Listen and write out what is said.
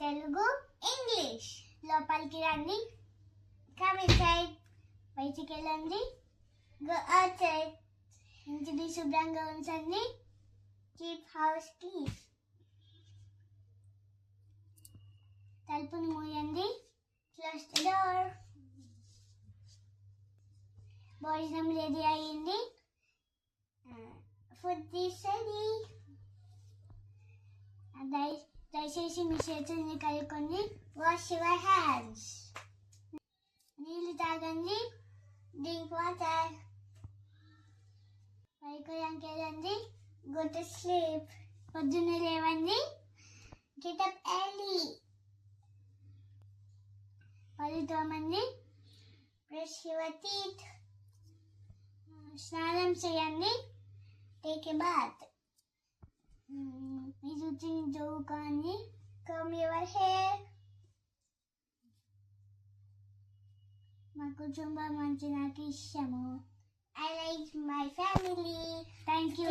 Telugu, English. లోపలికి రండి. Come inside. బయటికి వెళ్ళండి. Go outside. ఇంటిని శుభ్రంగా ఉంచండి. Keep house clean. తలుపుని మూయండి. Close the door. భోజనం రెడీ అయ్యింది. Food is ready. దయచేసి మీ చేతుల్ని కడుక్కొని వాష్ యువర్ హ్యాండ్స్. నీళ్ళు తాగండి. Drink water. పైకోడానికి వెళ్ళండి. Go to sleep. పొద్దున్నే లేవండి. Get up early. పళ్ళు తోమండి. Brush your teeth. స్నానం చేయండి. Take a bath. మీ జుట్టుని జోగుకోండి. Comb your hair. మా కుటుంబం అంటే నాకు ఇష్టము. I like my family. Thank you.